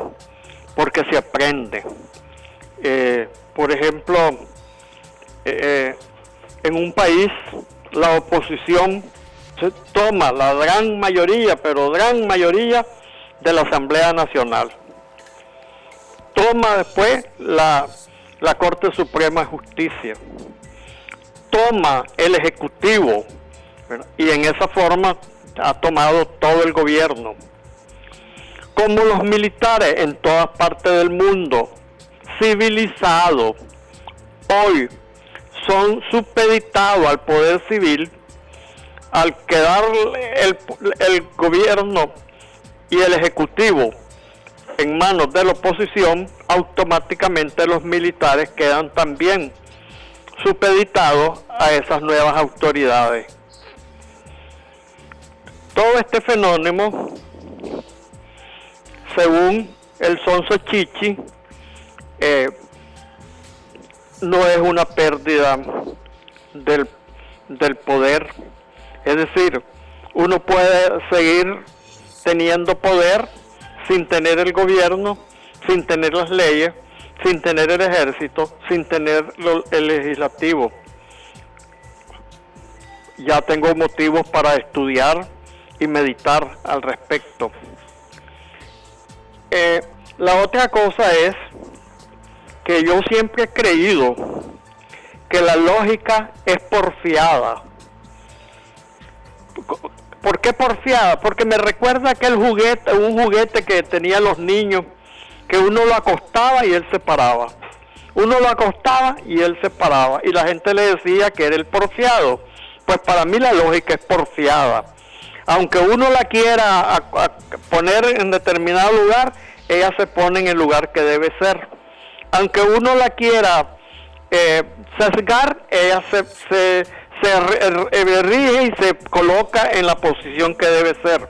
porque se aprende. Por ejemplo, en un país la oposición se toma la gran mayoría, pero gran mayoría de la Asamblea Nacional. Toma después la Corte Suprema de Justicia. Toma el Ejecutivo, ¿verdad? Y en esa forma ha tomado todo el gobierno. Como los militares en todas partes del mundo, civilizados, hoy son supeditados al poder civil, al quedar el gobierno y el Ejecutivo en manos de la oposición, automáticamente los militares quedan también supeditados a esas nuevas autoridades. Todo este fenómeno, según el Sonso Chichi, no es una pérdida del poder. Es decir, uno puede seguir teniendo poder sin tener el gobierno, sin tener las leyes, sin tener el ejército, sin tener el legislativo. Ya tengo motivos para estudiar y meditar al respecto. La otra cosa es que yo siempre he creído que la lógica es porfiada. ¿Por qué porfiada? Porque me recuerda un juguete que tenían los niños, que uno lo acostaba y él se paraba. Uno lo acostaba y él se paraba. Y la gente le decía que era el porfiado. Pues para mí la lógica es porfiada. Aunque uno la quiera poner en determinado lugar, ella se pone en el lugar que debe ser. Aunque uno la quiera sesgar, ella se rige y se coloca en la posición que debe ser.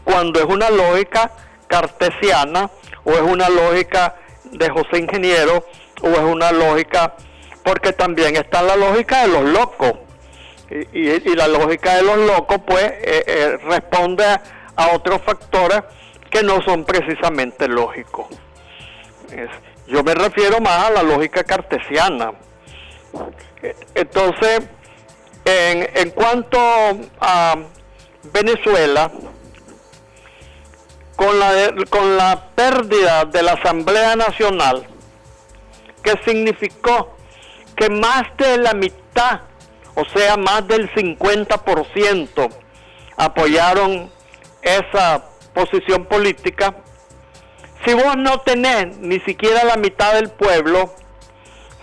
Cuando es una lógica cartesiana, o es una lógica de José Ingeniero, o es una lógica, porque también está la lógica de los locos, y la lógica de los locos pues responde a otros factores que no son precisamente lógicos. Yo me refiero más a la lógica cartesiana. Entonces, En cuanto a Venezuela, con la pérdida de la Asamblea Nacional, que significó que más de la mitad, o sea, más del 50%, apoyaron esa posición política. Si vos no tenés ni siquiera la mitad del pueblo,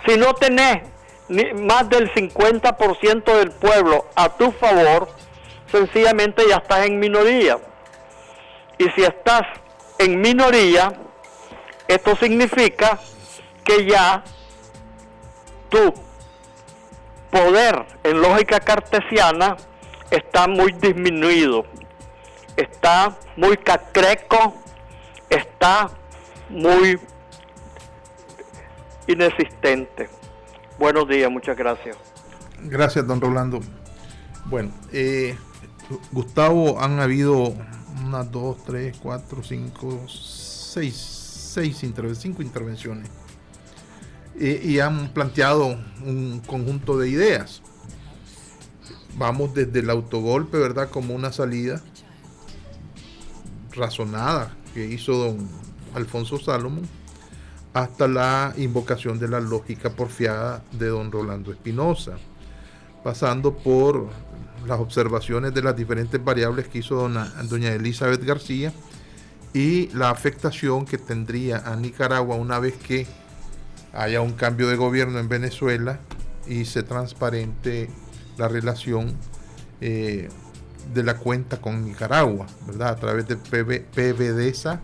si no tenés más del 50% del pueblo a tu favor, sencillamente ya estás en minoría. Y si estás en minoría, esto significa que ya tu poder en lógica cartesiana está muy disminuido, está muy cacreco, está muy inexistente. Buenos días, muchas gracias. Gracias, don Rolando. Bueno, Gustavo, han habido 1, 2, 3, 4, 5, 5 intervenciones y han planteado un conjunto de ideas. Vamos desde el autogolpe, ¿verdad?, como una salida razonada que hizo don Alfonso Salomón, hasta la invocación de la lógica porfiada de don Rolando Espinosa, pasando por las observaciones de las diferentes variables que hizo doña Elizabeth García y la afectación que tendría a Nicaragua una vez que haya un cambio de gobierno en Venezuela y se transparente la relación de la cuenta con Nicaragua, ¿verdad?, a través de PDVSA,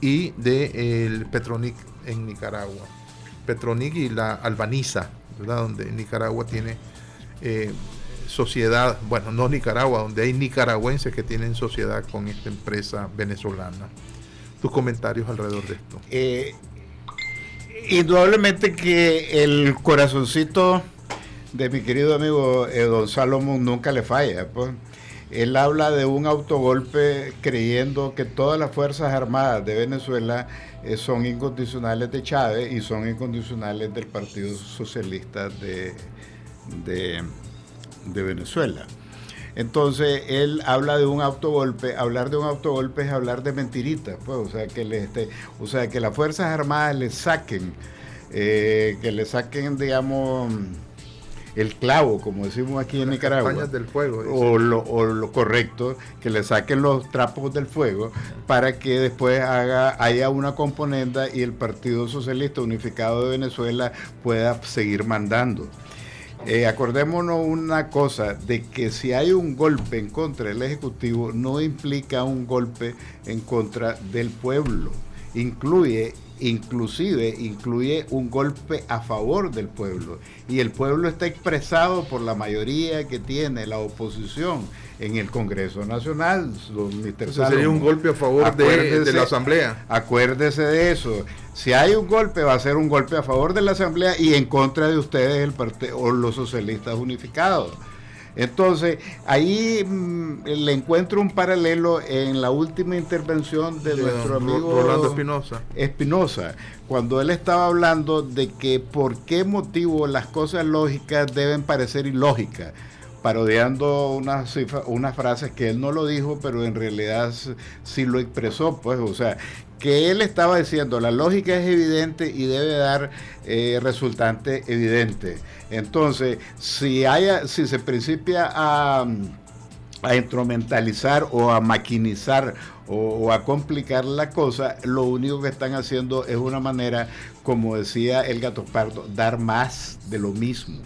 y de el Petronic en Nicaragua, Petronic y la Albaniza, ¿verdad?, donde Nicaragua tiene sociedad, bueno, no Nicaragua, donde hay nicaragüenses que tienen sociedad con esta empresa venezolana. Tus comentarios alrededor de esto. Indudablemente que el corazoncito de mi querido amigo don Salomón nunca le falla, pues. Él habla de un autogolpe creyendo que todas las Fuerzas Armadas de Venezuela son incondicionales de Chávez y son incondicionales del Partido Socialista de Venezuela. Entonces él habla de un autogolpe. Hablar de un autogolpe es hablar de mentiritas, pues, o sea que las Fuerzas Armadas le saquen, digamos, el clavo, como decimos aquí en Nicaragua, del fuego, o lo correcto, que le saquen los trapos del fuego para que después haya una componenda y el Partido Socialista Unificado de Venezuela pueda seguir mandando. Acordémonos una cosa, de que si hay un golpe en contra del Ejecutivo no implica un golpe en contra del pueblo, incluye un golpe a favor del pueblo, y el pueblo está expresado por la mayoría que tiene la oposición en el Congreso Nacional. Sería un golpe a favor de la Asamblea. Acuérdese de eso. Si hay un golpe, va a ser un golpe a favor de la Asamblea y en contra de ustedes, el partido o los socialistas unificados. Entonces, ahí le encuentro un paralelo en la última intervención de nuestro amigo Rolando Espinosa, cuando él estaba hablando de que por qué motivo las cosas lógicas deben parecer ilógicas, parodiando unas frases que él no lo dijo, pero en realidad sí lo expresó, pues, o sea, que él estaba diciendo, la lógica es evidente y debe dar resultante evidente. Entonces, si se principia a instrumentalizar o a maquinizar o a complicar la cosa, lo único que están haciendo es una manera, como decía el Gato Pardo, dar más de lo mismo.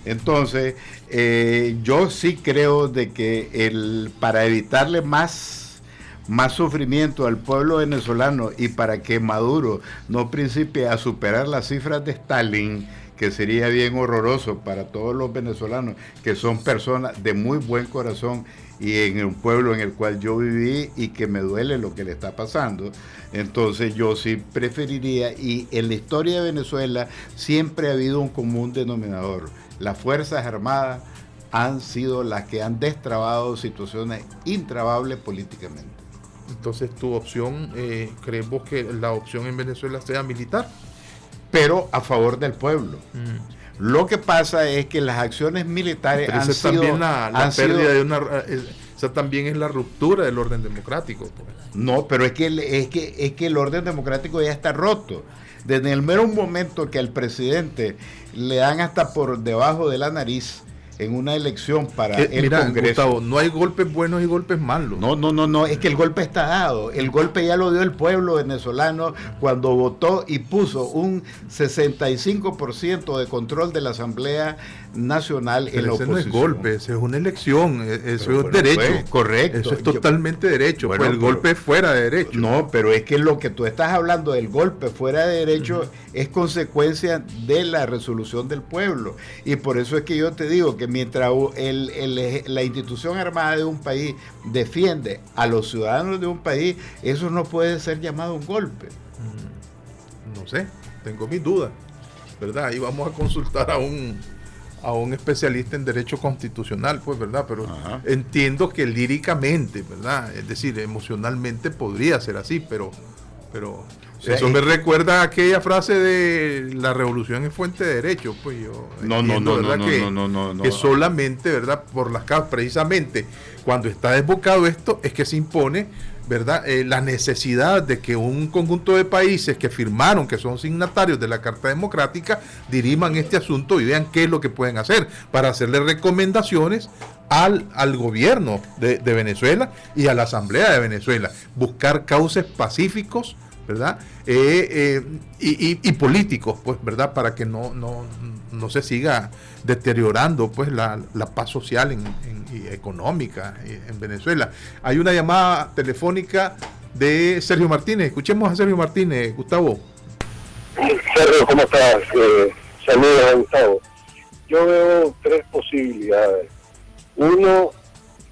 Entonces, yo sí creo de que para evitarle más sufrimiento al pueblo venezolano y para que Maduro no principie a superar las cifras de Stalin, que sería bien horroroso para todos los venezolanos, que son personas de muy buen corazón y en un pueblo en el cual yo viví y que me duele lo que le está pasando. Entonces yo sí preferiría, y en la historia de Venezuela siempre ha habido un común denominador: las Fuerzas Armadas han sido las que han destrabado situaciones intrabables políticamente. Entonces, tu opción, ¿crees vos que la opción en Venezuela sea militar? Pero a favor del pueblo. Lo que pasa es que las acciones militares han sido también la pérdida de una... Esa también es la ruptura del orden democrático. Pues. No, pero es que el orden democrático ya está roto. Desde el mero momento que al presidente le dan hasta por debajo de la nariz en una elección para el Congreso. Gustavo, no hay golpes buenos y golpes malos. No, es que el golpe está dado. El golpe ya lo dio el pueblo venezolano cuando votó y puso un 65% de control de la Asamblea Nacional en la oposición. Ese no es golpe, esa es una elección, eso es derecho. Correcto. Eso es totalmente derecho, el golpe es fuera de derecho. No, pero es que lo que tú estás hablando del golpe fuera de derecho es consecuencia de la resolución del pueblo. Y por eso es que yo te digo que mientras la institución armada de un país defiende a los ciudadanos de un país, eso no puede ser llamado un golpe. No sé, tengo mis dudas, ¿verdad? Y vamos a consultar a un especialista en derecho constitucional, pues, ¿verdad? Pero entiendo que líricamente, ¿verdad? Es decir, emocionalmente podría ser así, pero eso me recuerda a aquella frase de la revolución es fuente de derecho, pues yo que solamente, ¿verdad? Por las causas, precisamente cuando está desbocado esto, es que se impone, ¿verdad? La necesidad de que un conjunto de países que firmaron, que son signatarios de la Carta Democrática, diriman este asunto y vean qué es lo que pueden hacer para hacerle recomendaciones al gobierno de Venezuela y a la Asamblea de Venezuela, buscar cauces pacíficos, ¿verdad? Y políticos, pues, ¿verdad? Para que no se siga deteriorando, pues, la paz social y económica en Venezuela. Hay una llamada telefónica de Sergio Martínez. Escuchemos a Sergio Martínez, Gustavo. Sergio, ¿cómo estás? Saludos a Gustavo. Yo veo tres posibilidades. Uno,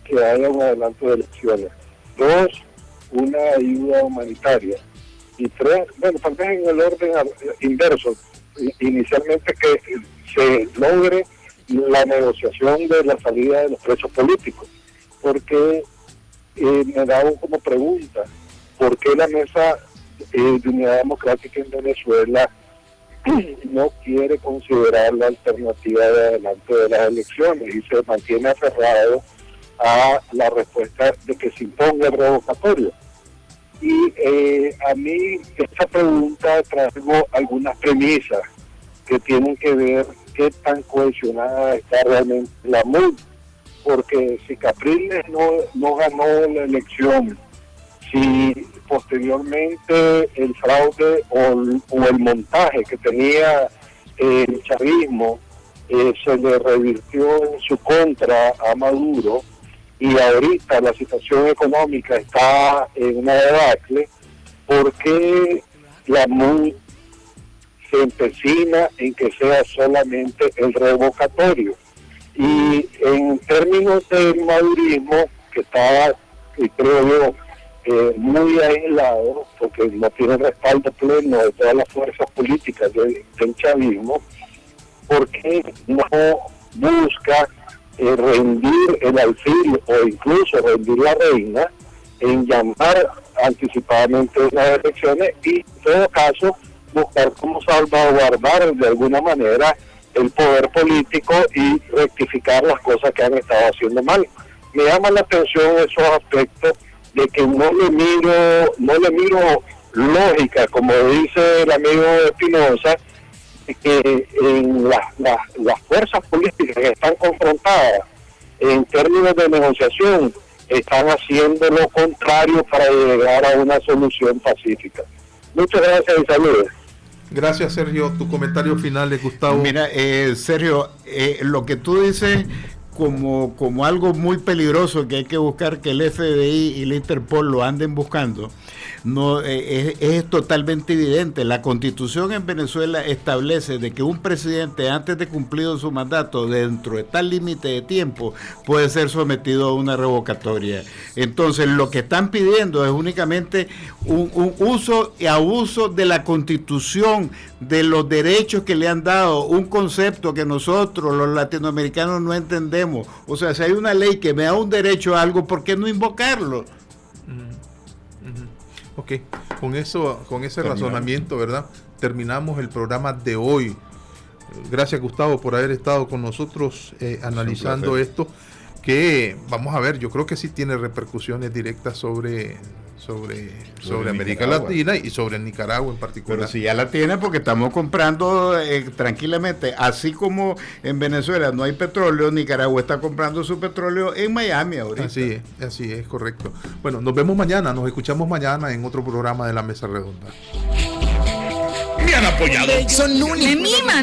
que haya un adelanto de elecciones. Dos, una ayuda humanitaria. Y tres, bueno, tal vez en el orden inverso, inicialmente que se logre la negociación de la salida de los presos políticos, porque me daba como pregunta, ¿por qué la Mesa de Unidad Democrática en Venezuela no quiere considerar la alternativa de adelante de las elecciones y se mantiene aferrado a la respuesta de que se imponga el revocatorio? Y a mí esta pregunta traigo algunas premisas que tienen que ver qué tan cohesionada está realmente la MUD, porque si Capriles no ganó la elección, si posteriormente el fraude o el montaje que tenía el chavismo se le revirtió en su contra a Maduro, y ahorita la situación económica está en una debacle, porque la MUD se empecina en que sea solamente el revocatorio. Y en términos del madurismo, que está, creo yo, muy aislado, porque no tiene respaldo pleno de todas las fuerzas políticas del chavismo, ¿por qué no busca rendir el alfil o incluso rendir la reina en llamar anticipadamente las elecciones y en todo caso buscar cómo salvaguardar de alguna manera el poder político y rectificar las cosas que han estado haciendo mal? Me llama la atención esos aspectos de que no le miro lógica, como dice el amigo Espinosa, que en las fuerzas políticas que están confrontadas en términos de negociación están haciendo lo contrario para llegar a una solución pacífica. Muchas gracias y saludos. Gracias, Sergio. Tu comentario final, Gustavo. Mira, Sergio, lo que tú dices como algo muy peligroso que hay que buscar que el FBI y la Interpol lo anden buscando, no es totalmente evidente. La Constitución en Venezuela establece de que un presidente, antes de cumplido su mandato, dentro de tal límite de tiempo, puede ser sometido a una revocatoria. Entonces, lo que están pidiendo es únicamente un uso y abuso de la Constitución, de los derechos que le han dado, un concepto que nosotros los latinoamericanos no entendemos. O sea, si hay una ley que me da un derecho a algo, ¿por qué no invocarlo? Ok, con ese razonamiento, ¿verdad? Terminamos el programa de hoy. Gracias, Gustavo, por haber estado con nosotros analizando esto, que vamos a ver, yo creo que sí tiene repercusiones directas sobre América Latina y sobre Nicaragua en particular. Pero si ya la tiene, porque estamos comprando tranquilamente, así como en Venezuela no hay petróleo, Nicaragua está comprando su petróleo en Miami ahorita. Así es, correcto. Bueno, nos vemos mañana, nos escuchamos mañana en otro programa de La Mesa Redonda. Me han apoyado. Son lunes. Me miman.